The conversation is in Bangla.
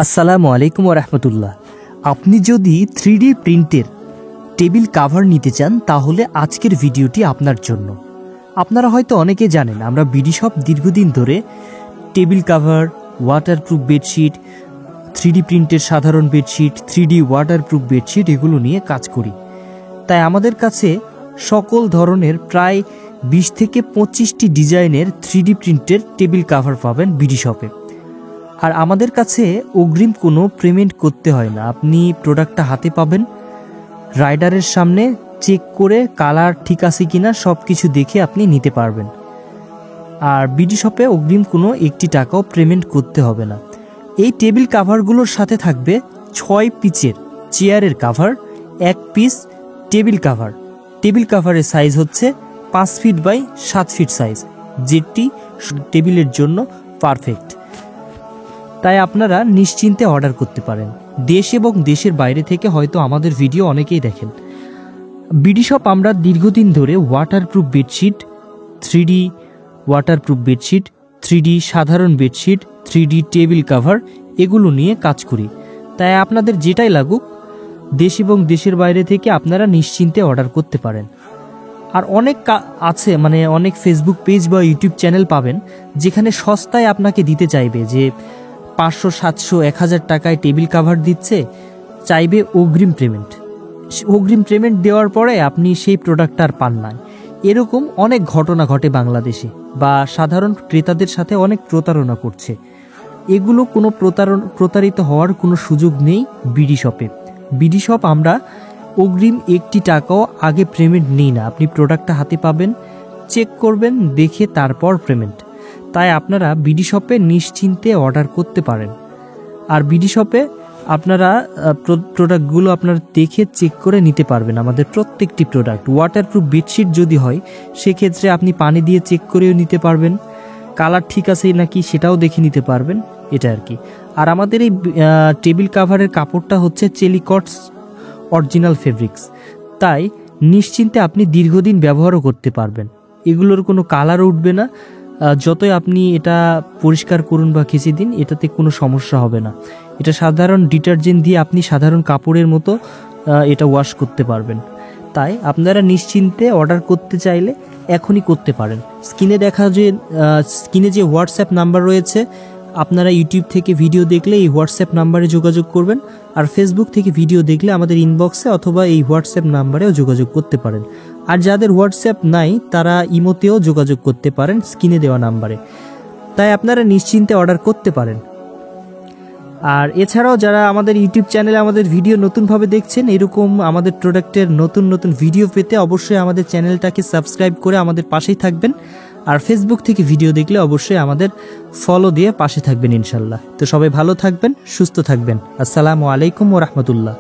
আসসালামু আলাইকুম ওয়া রাহমাতুল্লাহ। আপনি যদি 3D প্রিন্টের টেবিল কাভার নিতে চান তাহলে আজকের ভিডিওটি আপনার জন্য। আপনারা হয়তো অনেকে জানেন আমরা বিডি শপ দীর্ঘদিন ধরে table cover, waterproof bedsheet, 3D প্রিন্টের সাধারণ বেডশিট, 3D ওয়াটারপ্রুফ বেডশিট এগুলো নিয়ে কাজ করি। তাই আমাদের কাছে সকল ধরনের প্রায় 20 থেকে 25টি ডিজাইনের 3D প্রিন্টের টেবিল কাভার পাবেন বিডি শপে। আর আমাদের কাছে অগ্রিম কোনো পেমেন্ট করতে হয় না। আপনি প্রোডাক্টটা হাতে পাবেন, রাইডারের সামনে চেক করে কালার ঠিক আছে কিনা সব কিছু দেখে আপনি নিতে পারবেন। আর বিডি শপে অগ্রিম কোনো 1 টাকাও পেমেন্ট করতে হবে না। এই টেবিল কাভারগুলোর সাথে থাকবে 6 পিচের চেয়ারের cover, 1 piece table cover. Table কাভারের সাইজ হচ্ছে 5 ফিট বাই 7 ফিট সাইজ, যেটি টেবিলের জন্য পারফেক্ট। তাই আপনারা নিশ্চিন্তে অর্ডার করতে পারেন। দেশ এবং দেশের বাইরে থেকে হয়তো আমাদের ভিডিও অনেকেই দেখেন। বিডি শপ আমরা দীর্ঘদিন ধরে waterproof bedsheet, 3D waterproof bedsheet, 3D সাধারণ বেডশিট, 3D টেবিল কাভার এগুলো নিয়ে কাজ করি। তাই আপনাদের যেটাই লাগুক দেশ এবং দেশের বাইরে থেকে আপনারা নিশ্চিন্তে অর্ডার করতে পারেন। আর অনেক আছে, অনেক ফেসবুক পেজ বা ইউটিউব চ্যানেল পাবেন যেখানে সস্তায় আপনাকে দিতে চাইবে যে 500, 700, 1000 টাকায় টেবিল কাভার দিচ্ছে, চাইবে অগ্রিম পেমেন্ট। অগ্রিম পেমেন্ট দেওয়ার পরে আপনি সেই প্রোডাক্টটা আর পান না। এরকম অনেক ঘটনা ঘটে বাংলাদেশে, বা সাধারণ ক্রেতাদের সাথে অনেক প্রতারণা করছে। এগুলো কোনো প্রতারিত হওয়ার কোনো সুযোগ নেই বিডি শপে। বিডি শপ আমরা অগ্রিম 1 টাকাও আগে পেমেন্ট নিই না। আপনি প্রোডাক্টটা হাতে পাবেন, চেক করবেন, দেখে তারপর পেমেন্ট। তাই আপনারা বিডি শপে নিশ্চিন্তে অর্ডার করতে পারেন। আর বিডি শপে আপনারা প্রোডাক্টগুলো আপনারা দেখে চেক করে নিতে পারবেন। আমাদের প্রত্যেকটি প্রোডাক্ট ওয়াটারপ্রুফ বেডশিট যদি হয় সেক্ষেত্রে আপনি পানি দিয়ে চেক করেও নিতে পারবেন, কালার ঠিক আছে নাকি সেটাও দেখে নিতে পারবেন, এটা আর কি। আর আমাদের এই টেবিল কাভারের কাপড়টা হচ্ছে চেলিকটস অরিজিনাল ফেব্রিক্স, তাই নিশ্চিন্তে আপনি দীর্ঘদিন ব্যবহারও করতে পারবেন। এগুলোর কোনো কালার উঠবে না। যতই আপনি এটা পরিষ্কার করুন বা কেচে দিন, এটাতে কোনো সমস্যা হবে না। এটা সাধারণ ডিটারজেন্ট দিয়ে আপনি সাধারণ কাপড়ের মতো এটা ওয়াশ করতে পারবেন। তাই আপনারা নিশ্চিন্তে অর্ডার করতে চাইলে এখনই করতে পারেন। স্ক্রিনে যে হোয়াটসঅ্যাপ নাম্বার রয়েছে, আপনারা ইউটিউব থেকে ভিডিও দেখলে এই হোয়াটসঅ্যাপ নাম্বারে যোগাযোগ করবেন। আর ফেসবুক থেকে ভিডিও দেখলে আমাদের ইনবক্সে অথবা এই হোয়াটসঅ্যাপ নাম্বারেও যোগাযোগ করতে পারেন। আর যাদের হোয়াটসঅ্যাপ নাই তারা ইমোতেও যোগাযোগ করতে পারেন স্ক্রিনে দেওয়া নাম্বারে। তাই আপনারা নিশ্চিন্তে অর্ডার করতে পারেন। আর এছাড়াও যারা আমাদের ইউটিউব চ্যানেলে আমাদের ভিডিও নতুনভাবে দেখছেন, এরকম আমাদের প্রোডাক্টের নতুন নতুন ভিডিও পেতে অবশ্যই আমাদের চ্যানেলটাকে সাবস্ক্রাইব করে আমাদের পাশেই থাকবেন। আর ফেসবুক থেকে ভিডিও দেখলে অবশ্যই আমাদের ফলো দিয়ে পাশে থাকবেন ইনশাল্লাহ। তো সবাই ভালো থাকবেন, সুস্থ থাকবেন। আসসালামু আলাইকুম ওয়া রাহমাতুল্লাহ।